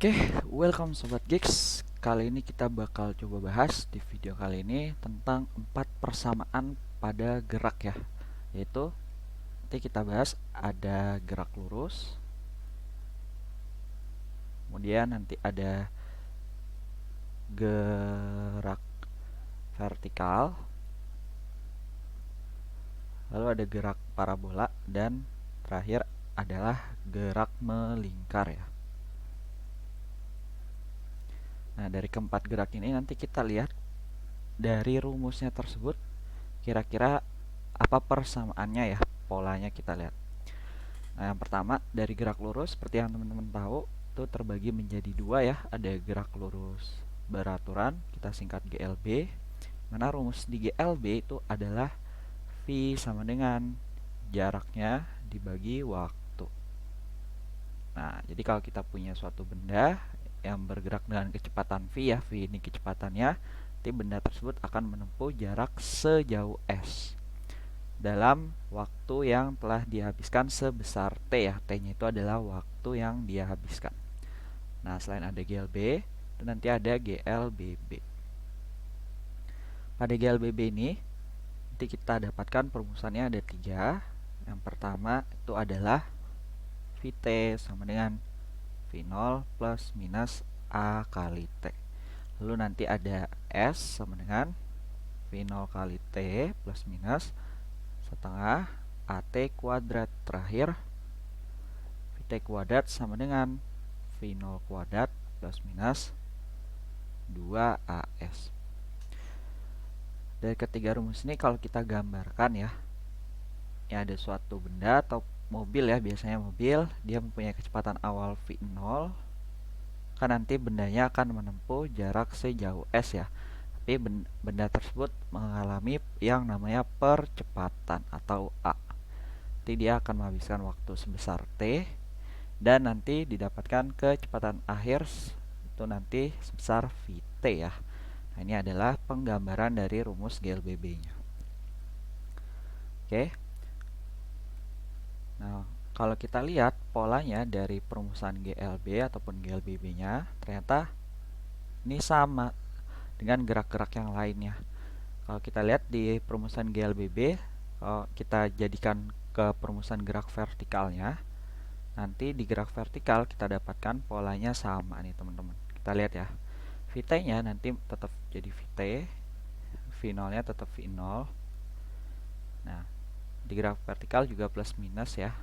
Oke, welcome Sobat Geeks. Kali ini kita bakal coba bahas di video kali ini tentang 4 persamaan pada gerak ya. Yaitu nanti kita bahas ada gerak lurus, kemudian nanti ada gerak vertikal, lalu ada gerak parabola, dan terakhir adalah gerak melingkar ya. Nah, dari keempat gerak ini nanti kita lihat dari rumusnya tersebut kira-kira apa persamaannya ya, polanya kita lihat. Nah, yang pertama dari gerak lurus seperti yang teman-teman tahu itu terbagi menjadi dua ya, ada gerak lurus beraturan, kita singkat GLB. Mana rumus di GLB itu adalah V sama dengan jaraknya dibagi waktu. Nah, jadi kalau kita punya suatu benda yang bergerak dengan kecepatan V ya, V ini kecepatannya, nanti benda tersebut akan menempuh jarak sejauh S dalam waktu yang telah dihabiskan sebesar T ya. T-nya itu adalah waktu yang dia habiskan. Nah, selain ada GLB, itu nanti ada GLBB. Pada GLBB ini, nanti kita dapatkan perumusannya ada 3. Yang pertama itu adalah VT sama dengan V0 plus minus A kali T. Lalu nanti ada S sama dengan V0 kali T plus minus setengah AT kuadrat. Terakhir VT kuadrat sama dengan V0 kuadrat plus minus 2AS. Dari ketiga rumus ini kalau kita gambarkan ya, ini ada suatu benda atau mobil ya, biasanya mobil, dia mempunyai kecepatan awal V0, kan nanti bendanya akan menempuh jarak sejauh S ya. Tapi benda tersebut mengalami yang namanya percepatan atau A. Nanti dia akan menghabiskan waktu sebesar T, dan nanti didapatkan kecepatan akhir itu nanti sebesar Vt ya. Nah, ini adalah penggambaran dari rumus GLBB-nya. Oke. Nah, kalau kita lihat polanya dari perumusan GLB ataupun GLBB-nya, ternyata ini sama dengan gerak-gerak yang lainnya. Kalau kita lihat di perumusan GLBB, kalau kita jadikan ke perumusan gerak vertikalnya, nanti di gerak vertikal kita dapatkan polanya sama nih teman-teman. Kita lihat ya, Vt-nya nanti tetap jadi Vt, V0-nya tetap V0. Nah, di gerak vertikal juga plus minus ya.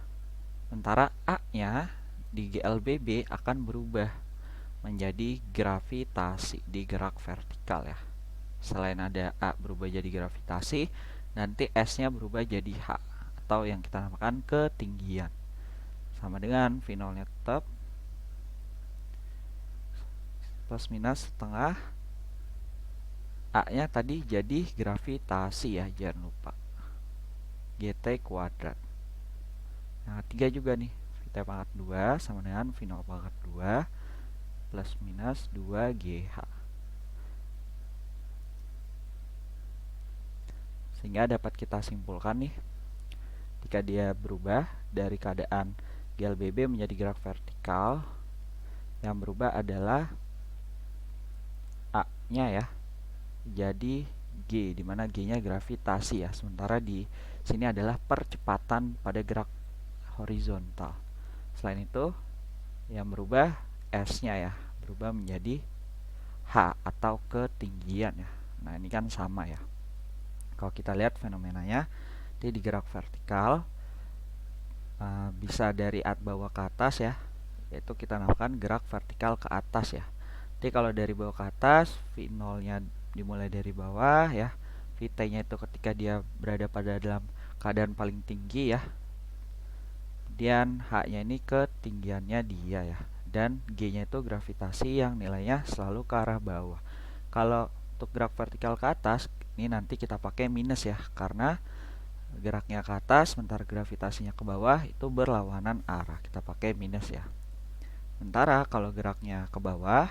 Sementara A-nya di GLBB akan berubah menjadi gravitasi di gerak vertikal ya. Selain ada A berubah jadi gravitasi, nanti S-nya berubah jadi H atau yang kita namakan ketinggian. Sama dengan V0-nya tetap plus minus setengah A-nya tadi jadi gravitasi ya, jangan lupa. GT kuadrat. Nah, 3 juga nih. Vt pangkat 2 sama dengan V0 pangkat 2 plus minus 2GH. Sehingga dapat kita simpulkan nih, jika dia berubah dari keadaan GLBB menjadi gerak vertikal, yang berubah adalah A-nya ya, jadi G, dimana G-nya gravitasi ya. Sementara di sini adalah percepatan pada gerak horizontal. Selain itu, yang berubah S-nya ya, berubah menjadi H atau ketinggian ya. Nah, ini kan sama ya. Kalau kita lihat fenomenanya, di gerak vertikal bisa dari bawah ke atas ya, yaitu kita namakan gerak vertikal ke atas ya. Jadi kalau dari bawah ke atas, V0-nya dimulai dari bawah ya, Vt-nya itu ketika dia berada pada dalam keadaan paling tinggi ya, kemudian H-nya ini ketinggiannya dia ya, dan G-nya itu gravitasi yang nilainya selalu ke arah bawah. Kalau untuk gerak vertikal ke atas, ini nanti kita pakai minus ya, karena geraknya ke atas sementara gravitasinya ke bawah itu berlawanan arah, kita pakai minus ya. Sementara kalau geraknya ke bawah,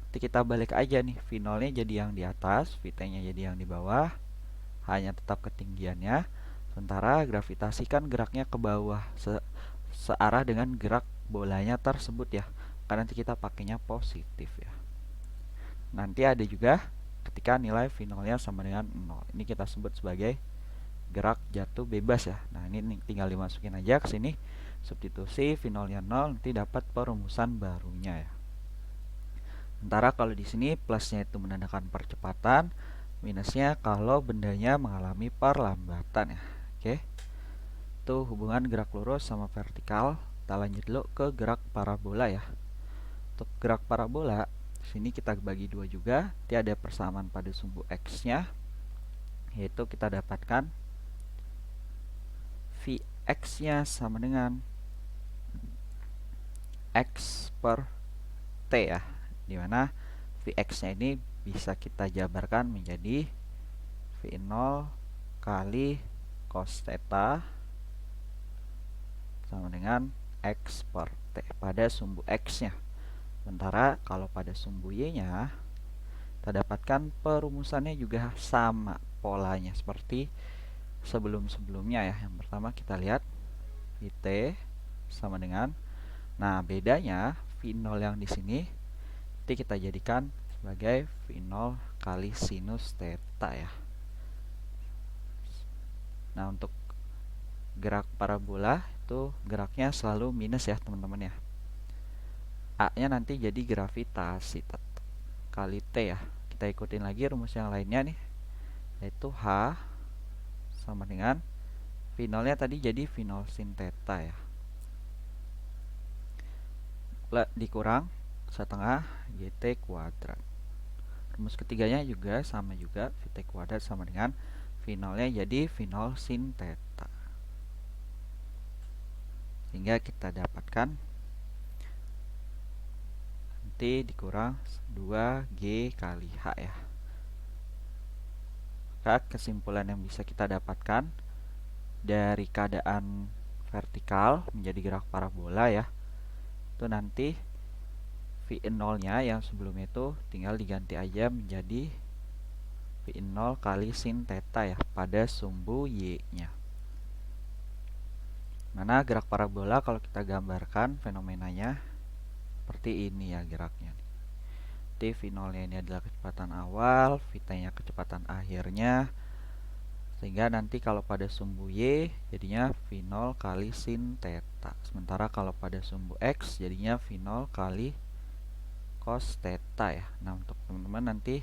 nanti kita balik aja nih, V0-nya jadi yang di atas, Vt-nya jadi yang di bawah, H-nya tetap ketinggiannya. Sementara gravitasi kan geraknya ke bawah, searah dengan gerak bolanya tersebut ya. maka nanti kita pakainya positif ya. Nanti ada juga ketika nilai V nolnya sama dengan 0. Ini kita sebut sebagai gerak jatuh bebas ya. Nah, ini tinggal dimasukin aja ke sini, substitusi V nolnya 0, nanti dapat perumusan barunya ya. Sementara kalau di sini plusnya itu menandakan percepatan, minusnya kalau bendanya mengalami perlambatan ya. Oke. Itu hubungan gerak lurus sama vertikal. Kita lanjut dulu ke gerak parabola ya. Untuk gerak parabola, sini kita bagi dua juga. Nanti ada persamaan pada sumbu x-nya, yaitu kita dapatkan Vx-nya sama dengan x per t ya, dimana Vx-nya ini bisa kita jabarkan menjadi V0 kali cos theta sama dengan x per t pada sumbu x-nya. Sementara kalau pada sumbu y-nya, kita dapatkan perumusannya juga sama polanya seperti sebelum-sebelumnya ya. Yang pertama kita lihat Vt sama dengan, nah bedanya V0 yang di sini nanti kita jadikan sebagai V0 kali sinus theta ya. Nah, untuk gerak parabola itu geraknya selalu minus ya teman-teman ya. A-nya nanti jadi gravitasi kali T ya. Kita ikutin lagi rumus yang lainnya nih, yaitu H sama dengan V0 nya tadi jadi V0 sin theta ya, dikurang setengah GT kuadrat. Rumus ketiganya juga sama juga, VT kuadrat sama dengan V0 nya jadi V0 sin theta, sehingga kita dapatkan nanti dikurang 2G kali H ya. Maka kesimpulan yang bisa kita dapatkan dari keadaan vertikal menjadi gerak parabola ya, itu nanti V0 nya yang sebelumnya itu tinggal diganti aja menjadi V0 kali sin theta ya pada sumbu Y nya. Mana gerak parabola kalau kita gambarkan fenomenanya seperti ini ya geraknya. Jadi V0 nya ini adalah kecepatan awal, Vt nya kecepatan akhirnya, sehingga nanti kalau pada sumbu Y jadinya V0 kali sin theta. Sementara kalau pada sumbu X jadinya V0 kali cos theta ya. Nah, untuk teman-teman nanti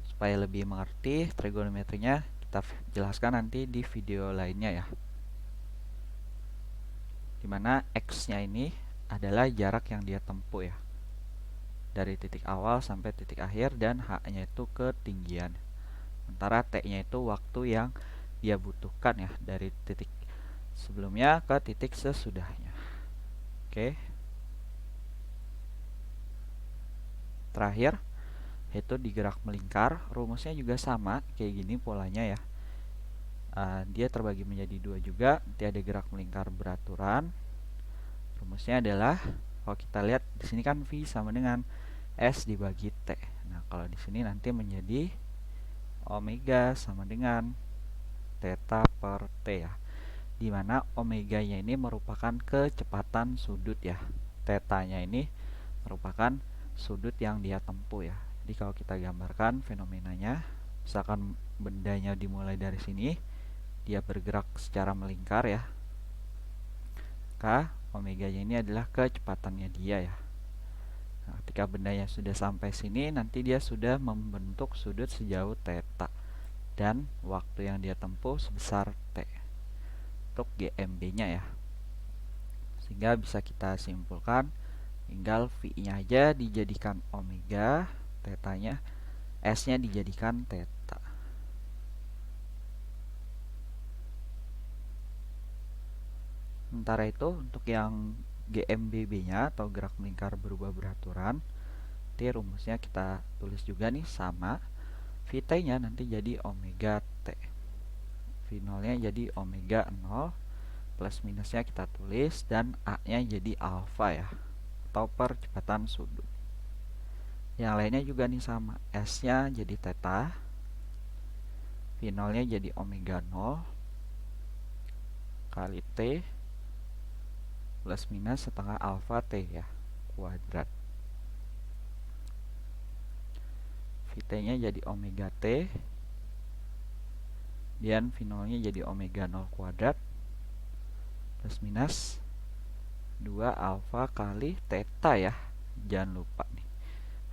supaya lebih mengerti trigonometrinya kita jelaskan nanti di video lainnya ya, dimana X-nya ini adalah jarak yang dia tempuh ya, dari titik awal sampai titik akhir, dan H-nya itu ketinggian. Sementara T-nya itu waktu yang dia butuhkan ya, dari titik sebelumnya ke titik sesudahnya. Oke. Terakhir, yaitu di gerak melingkar, rumusnya juga sama kayak gini polanya ya. Dia terbagi menjadi dua juga. Nanti ada gerak melingkar beraturan. Rumusnya adalah, kalau kita lihat di sini kan V sama dengan S dibagi T. Nah, kalau di sini nanti menjadi omega sama dengan theta per T ya, dimana omega-nya ini merupakan kecepatan sudut ya, theta-nya ini merupakan sudut yang dia tempuh ya. Jadi kalau kita gambarkan fenomenanya, misalkan bendanya dimulai dari sini, dia bergerak secara melingkar ya, maka omega-nya ini adalah kecepatannya dia ya. Nah, ketika bendanya sudah sampai sini, nanti dia sudah membentuk sudut sejauh theta dan waktu yang dia tempuh sebesar T untuk GMB-nya ya. Sehingga bisa kita simpulkan tinggal V-nya aja dijadikan omega, theta-nya, S-nya dijadikan theta. Sementara itu untuk yang GMBB-nya atau gerak melingkar berubah beraturan, nanti rumusnya kita tulis juga nih sama. Vt-nya nanti jadi omega T, V0-nya jadi omega 0, plus minusnya kita tulis, dan A-nya jadi alfa ya, atau percepatan sudut. Yang lainnya juga nih sama, S-nya jadi theta, V0-nya jadi omega 0 kali T plus minus setengah alfa T ya. kuadrat. VT-nya jadi omega T, dan V0-nya jadi omega 0 kuadrat plus minus 2 alfa kali theta ya. Jangan lupa nih.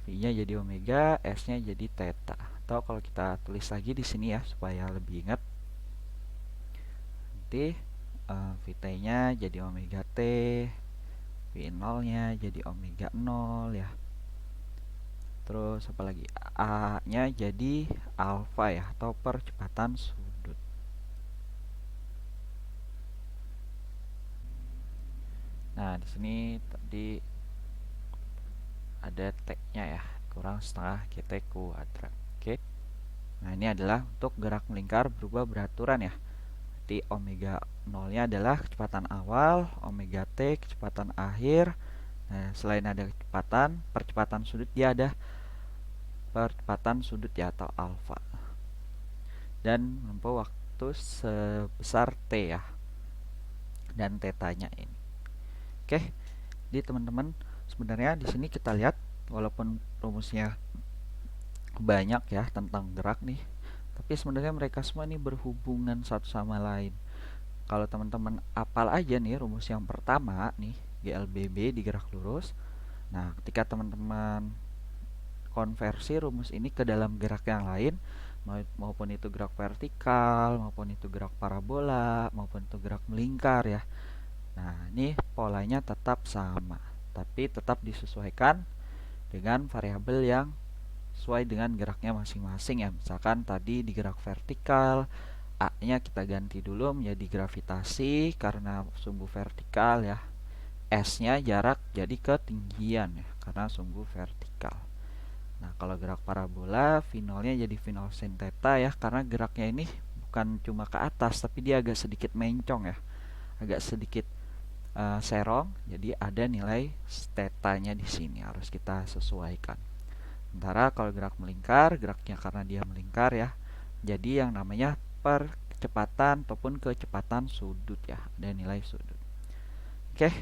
V-nya jadi omega, S-nya jadi theta. Atau kalau kita tulis lagi di sini ya supaya lebih ingat. Nanti VT-nya jadi omega T, V0-nya jadi omega 0 ya. Terus apa lagi? A-nya jadi alfa ya, atau percepatan sudut. Nah, di sini tadi ada T-nya ya, kurang setengah GT kuadrat. Oke. Nah, ini adalah untuk gerak melingkar berubah beraturan ya. Jadi omega 0-nya adalah kecepatan awal, omega T kecepatan akhir. Nah, selain ada percepatan sudut, dia ada percepatan sudut ya, atau alfa, dan menempuh waktu sebesar T ya, dan tetanya ini. Oke, jadi teman-teman, sebenarnya di sini kita lihat walaupun rumusnya banyak ya tentang gerak nih, tapi sebenarnya mereka semua ini berhubungan satu sama lain. Kalau teman-teman apal aja nih rumus yang pertama nih, GLBB di gerak lurus. Nah, ketika teman-teman konversi rumus ini ke dalam gerak yang lain, maupun itu gerak vertikal, maupun itu gerak parabola, maupun itu gerak melingkar ya. Nah, ini polanya tetap sama, tapi tetap disesuaikan dengan variabel yang sesuai dengan geraknya masing-masing ya. Misalkan tadi di gerak vertikal, A-nya kita ganti dulu menjadi gravitasi karena sumbu vertikal ya. S-nya jarak jadi ketinggian ya, karena sumbu vertikal. Nah, kalau gerak parabola, V0-nya jadi V0 sin theta ya, karena geraknya ini bukan cuma ke atas, tapi dia agak sedikit mencong ya, agak sedikit serong, jadi ada nilai theta-nya di sini harus kita sesuaikan. Sementara kalau gerak melingkar, geraknya karena dia melingkar ya, jadi yang namanya percepatan ataupun kecepatan sudut ya, ada nilai sudut. Oke,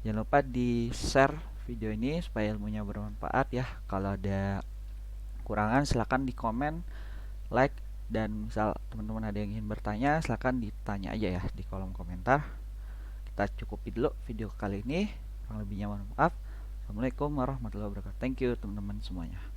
jangan lupa di share video ini supaya ilmunya bermanfaat ya. Kalau ada kurangan silahkan di komen, like, dan misal teman-teman ada yang ingin bertanya silahkan ditanya aja ya di kolom komentar. Kita cukupi dulu video kali ini, kurang lebihnya mohon maaf. Assalamualaikum warahmatullahi wabarakatuh. Thank you teman-teman semuanya.